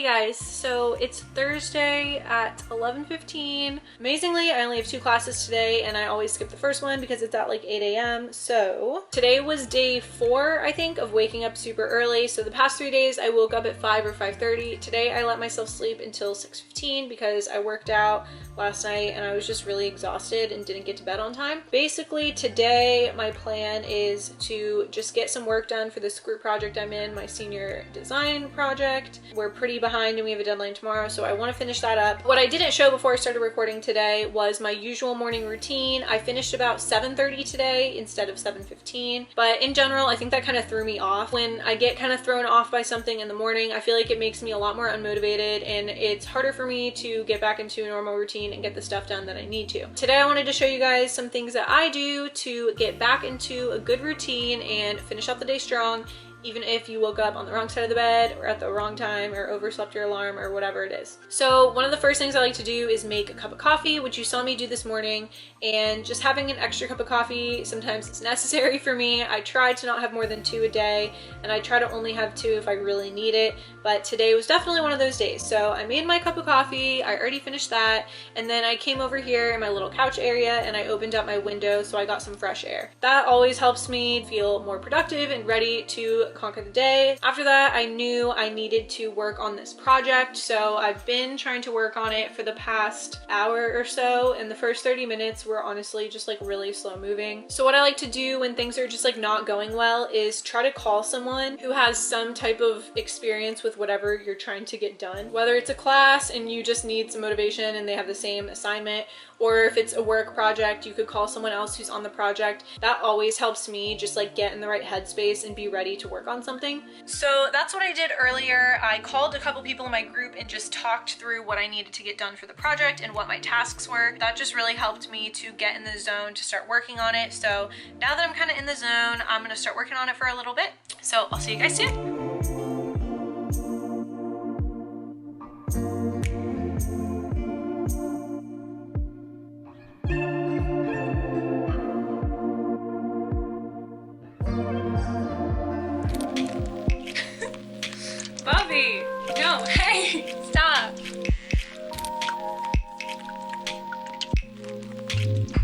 Hey guys, so it's Thursday at 11:15. Amazingly, I only have 2 classes today and I always skip the first one because it's at like 8 a.m. So today was day 4, I think, of waking up super early. So the past 3 days I woke up at 5 or 5:30. Today I let myself sleep until 6:15 because I worked out last night and I was just really exhausted and didn't get to bed on time. Basically today my plan is to just get some work done for this group project I'm in, my senior design project. We're pretty behind and we have a deadline tomorrow, so I want to finish that up. What I didn't show before I started recording today was my usual morning routine. I finished about 7:30 today instead of 7:15, but in general I think that kind of threw me off. When I get kind of thrown off by something in the morning, I feel like it makes me a lot more unmotivated and it's harder for me to get back into a normal routine and get the stuff done that I need to. Today I wanted to show you guys some things that I do to get back into a good routine and finish out the day strong, even if you woke up on the wrong side of the bed or at the wrong time or overslept your alarm or whatever it is. So one of the first things I like to do is make a cup of coffee, which you saw me do this morning, and just having an extra cup of coffee, sometimes it's necessary for me. I try to not have more than 2 a day, and I try to only have 2 if I really need it, but today was definitely one of those days. So I made my cup of coffee, I already finished that, and then I came over here in my little couch area and I opened up my window so I got some fresh air. That always helps me feel more productive and ready to conquer the day. After that, I knew I needed to work on this project, so I've been trying to work on it for the past hour or so, and the first 30 minutes were honestly just like really slow moving. So what I like to do when things are just like not going well is try to call someone who has some type of experience with whatever you're trying to get done. Whether it's a class and you just need some motivation and they have the same assignment, or if it's a work project, you could call someone else who's on the project. That always helps me just like get in the right headspace and be ready to work on something. So that's what I did earlier. I called a couple people in my group and just talked through what I needed to get done for the project and what my tasks were. That just really helped me to get in the zone to start working on it. So now that I'm kind of in the zone, I'm gonna start working on it for a little bit. So I'll see you guys soon. Bobby, no, hey, stop. Trying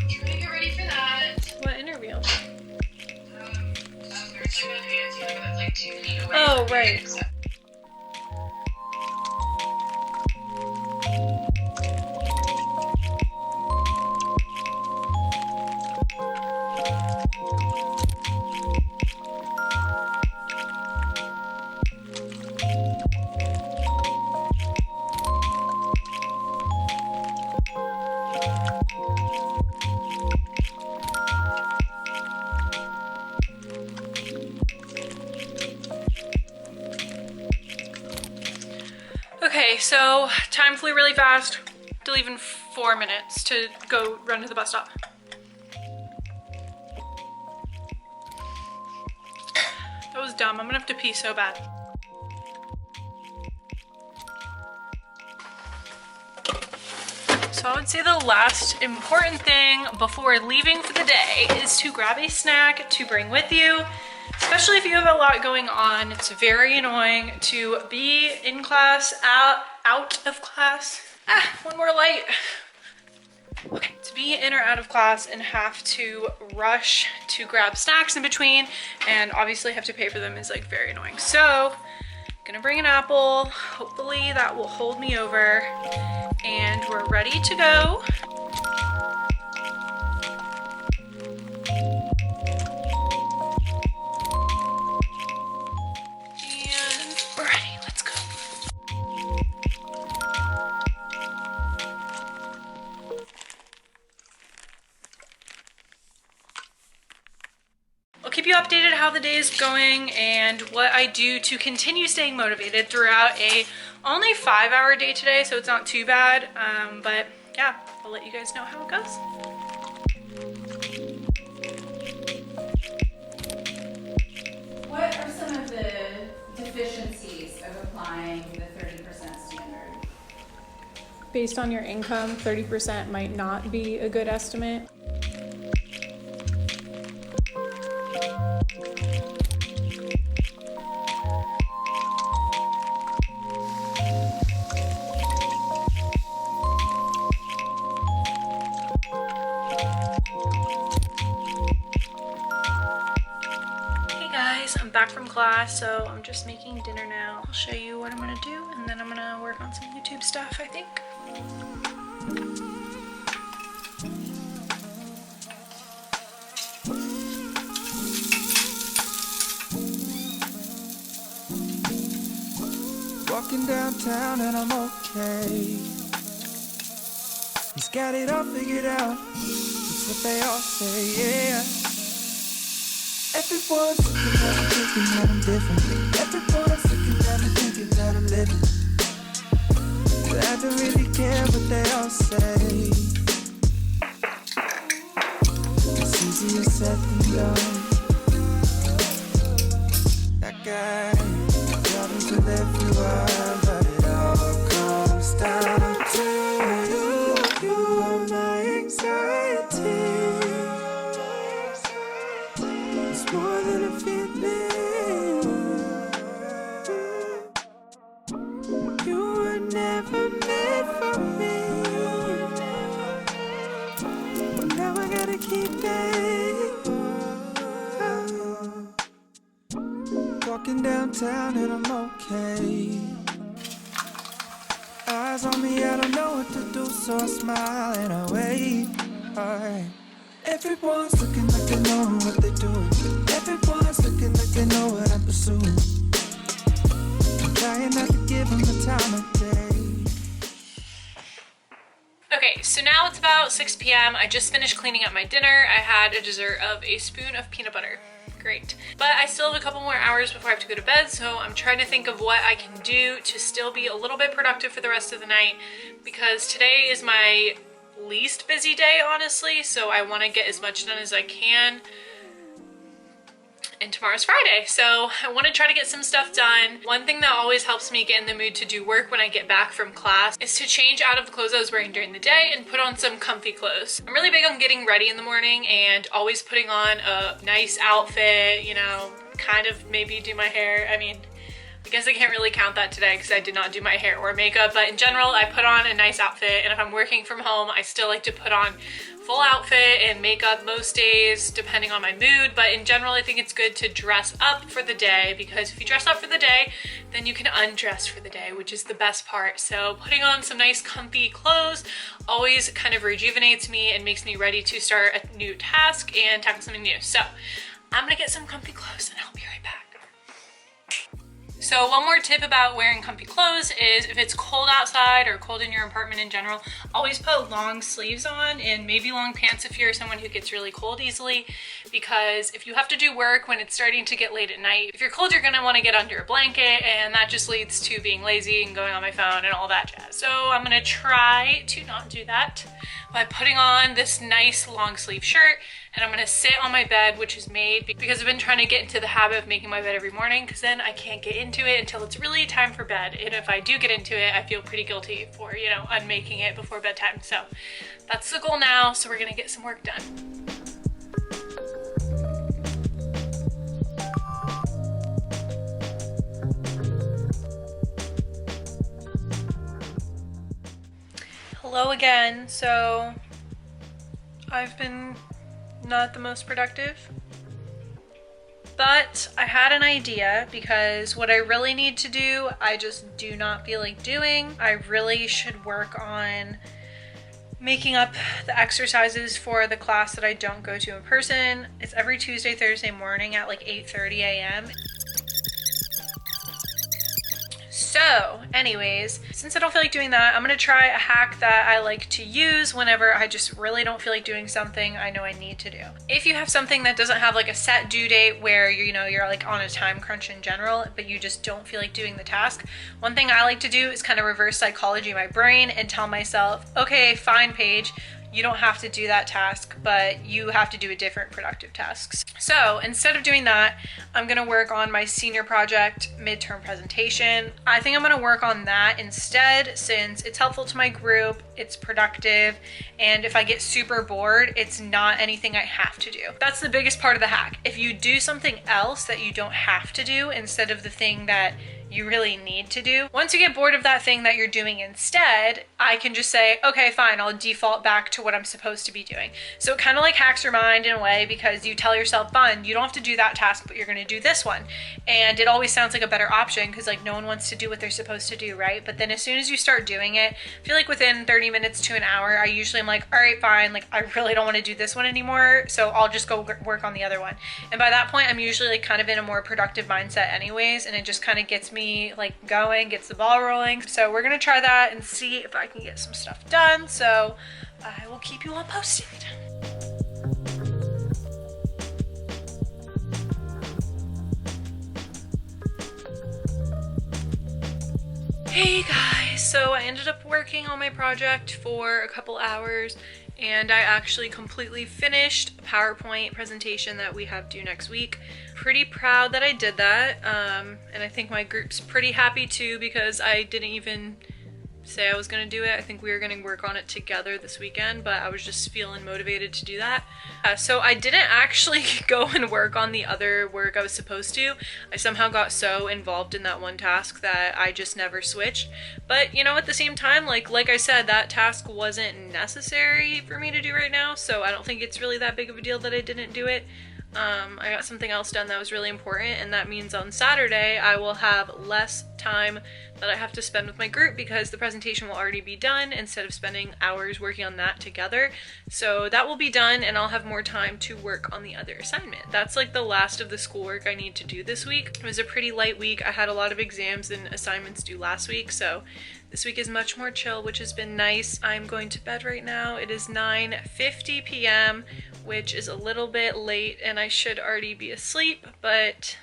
to get ready for that. What interview? There's like an advanced interview that's like 2 feet away. Oh, right. So. Okay, so time flew really fast. To leave in 4 minutes to go run to the bus stop. That was dumb. I'm gonna have to pee so bad. So I would say the last important thing before leaving for the day is to grab a snack to bring with you. Especially if you have a lot going on, it's very annoying to be in class, out of class. One more light. Okay, to be in or out of class and have to rush to grab snacks in between and obviously have to pay for them is like very annoying. So, gonna bring an apple. Hopefully that will hold me over and we're ready to go. I'll keep you updated how the day is going and what I do to continue staying motivated throughout a only 5-hour day today, so it's not too bad. But yeah, I'll let you guys know how it goes. What are some of the deficiencies of applying the 30% standard? Based on your income, 30% might not be a good estimate. guys, I'm back from class, so I'm just making dinner now. I'll show you what I'm gonna do, and then I'm gonna work on some YouTube stuff, I think. Walking downtown and I'm okay. He's got it all figured out. That's what they all say, yeah. Everyone's looking at me thinking that I'm different. Everyone's looking at me thinking that I'm living. But I don't really care what they all say. It's easier said than done. That guy problems with everyone, but it all comes down to you. You are my anxiety. It's more than a feeling. You were never meant for me. Now I gotta keep it. Walking downtown and I'm okay. Eyes on me, I don't know what to do, so I smile and I wait. Alright. Everyone's looking like they know what they're doing. Everyone's looking like they know what I'm pursuing. I'm trying not to give them the time of day. Okay, so now it's about 6 p.m. I just finished cleaning up my dinner. I had a dessert of a spoon of peanut butter. Great. But I still have a couple more hours before I have to go to bed, so I'm trying to think of what I can do to still be a little bit productive for the rest of the night, because today is my least busy day, honestly, so I want to get as much done as I can. And tomorrow's Friday, so I want to try to get some stuff done. One thing that always helps me get in the mood to do work when I get back from class is to change out of the clothes I was wearing during the day and put on some comfy clothes. I'm really big on getting ready in the morning and always putting on a nice outfit, you know, kind of maybe do my hair. I mean, I guess I can't really count that today because I did not do my hair or makeup, but in general, I put on a nice outfit, and if I'm working from home, I still like to put on full outfit and makeup most days, depending on my mood, but in general, I think it's good to dress up for the day, because if you dress up for the day, then you can undress for the day, which is the best part. So putting on some nice comfy clothes always kind of rejuvenates me and makes me ready to start a new task and tackle something new. So I'm gonna get some comfy clothes and I'll be right back. So one more tip about wearing comfy clothes is if it's cold outside or cold in your apartment in general, always put long sleeves on and maybe long pants if you're someone who gets really cold easily, because if you have to do work when it's starting to get late at night, if you're cold, you're gonna wanna get under a blanket, and that just leads to being lazy and going on my phone and all that jazz. So I'm gonna try to not do that by putting on this nice long sleeve shirt, and I'm gonna sit on my bed, which is made because I've been trying to get into the habit of making my bed every morning, because then I can't get into it until it's really time for bed. And if I do get into it, I feel pretty guilty for, you know, unmaking it before bedtime. So that's the goal now. So we're gonna get some work done. Hello again. So I've been not the most productive, but I had an idea, because what I really need to do, I just do not feel like doing. I really should work on making up the exercises for the class that I don't go to in person. It's every Tuesday, Thursday morning at like 8:30 a.m. So anyways, since I don't feel like doing that, I'm gonna try a hack that I like to use whenever I just really don't feel like doing something I know I need to do. If you have something that doesn't have like a set due date where you're like on a time crunch in general, but you just don't feel like doing the task, one thing I like to do is kind of reverse psychology my brain and tell myself, okay, fine, Paige, you don't have to do that task, but you have to do a different productive tasks. So instead of doing that, I'm gonna work on my senior project midterm presentation. I think I'm gonna work on that instead, since it's helpful to my group, it's productive, and if I get super bored, it's not anything I have to do. That's the biggest part of the hack. If you do something else that you don't have to do instead of the thing that you really need to do. Once you get bored of that thing that you're doing instead, I can just say, okay, fine, I'll default back to what I'm supposed to be doing. So it kind of like hacks your mind in a way, because you tell yourself, fine, you don't have to do that task, but you're going to do this one. And it always sounds like a better option, because like no one wants to do what they're supposed to do, right? But then as soon as you start doing it, I feel like within 30 minutes to an hour, I usually am like, all right, fine, like I really don't want to do this one anymore, so I'll just go work on the other one. And by that point, I'm usually like kind of in a more productive mindset anyways, and it just kind of gets me like going, gets the ball rolling. So we're gonna try that and see if I can get some stuff done. So I will keep you all posted. Hey guys, so I ended up working on my project for a couple hours, and I actually completely finished a PowerPoint presentation that we have due next week. Pretty proud that I did that, and I think my group's pretty happy too, because I didn't even say I was gonna do it. I think we were gonna work on it together this weekend, but I was just feeling motivated to do that. So I didn't actually go and work on the other work I was supposed to. I somehow got so involved in that one task that I just never switched. But you know, at the same time, like I said, that task wasn't necessary for me to do right now, so I don't think it's really that big of a deal that I didn't do it. I got something else done that was really important, and that means on Saturday I will have less time that I have to spend with my group, because the presentation will already be done instead of spending hours working on that together. So that will be done, and I'll have more time to work on the other assignment. That's like the last of the schoolwork I need to do this week. It was a pretty light week. I had a lot of exams and assignments due last week, so this week is much more chill, which has been nice. I'm going to bed right now. It is 9:50 p.m., which is a little bit late, and I should already be asleep, but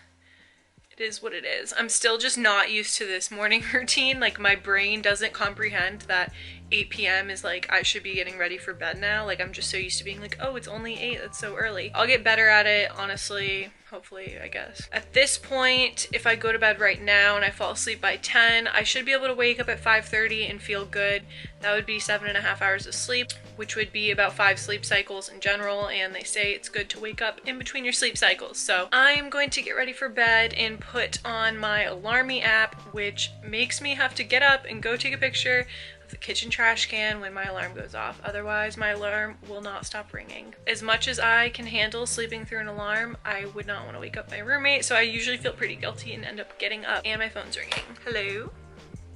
it is what it is. I'm still just not used to this morning routine. Like, my brain doesn't comprehend that 8 p.m. is like, I should be getting ready for bed now. Like, I'm just so used to being like, oh, it's only 8, that's so early. I'll get better at it, honestly. Hopefully, I guess. At this point, if I go to bed right now and I fall asleep by 10, I should be able to wake up at 5:30 and feel good. That would be 7.5 hours of sleep, which would be about 5 sleep cycles in general, and they say it's good to wake up in between your sleep cycles. So I'm going to get ready for bed and put on my Alarmy app, which makes me have to get up and go take a picture of the kitchen trash can when my alarm goes off. Otherwise, my alarm will not stop ringing. As much as I can handle sleeping through an alarm, I would not want to wake up my roommate, so I usually feel pretty guilty and end up getting up. And my phone's ringing. Hello?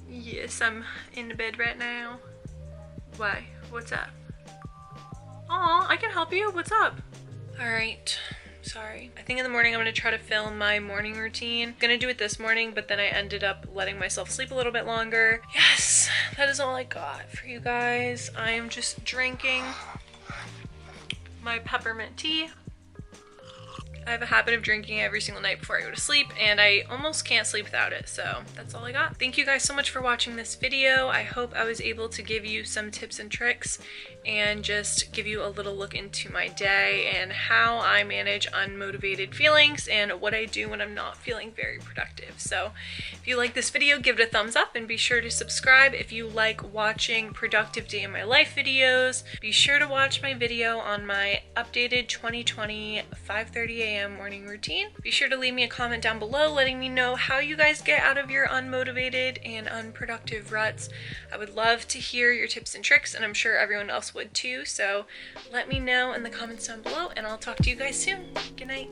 Yes, I'm in the bed right now. Why? What's up? Aw, I can help you. What's up? Alright. Sorry. I think in the morning I'm going to try to film my morning routine. I'm going to do it this morning, but then I ended up letting myself sleep a little bit longer. Yes, that is all I got for you guys. I am just drinking my peppermint tea. I have a habit of drinking every single night before I go to sleep, and I almost can't sleep without it, so that's all I got. Thank you guys so much for watching this video. I hope I was able to give you some tips and tricks and just give you a little look into my day and how I manage unmotivated feelings and what I do when I'm not feeling very productive. So if you like this video, give it a thumbs up and be sure to subscribe. If you like watching productive day in my life videos, be sure to watch my video on my updated 2020 5:30 a.m. morning routine. Be sure to leave me a comment down below letting me know how you guys get out of your unmotivated and unproductive ruts. I would love to hear your tips and tricks, and I'm sure everyone else would too, so let me know in the comments down below, and I'll talk to you guys soon. Good night.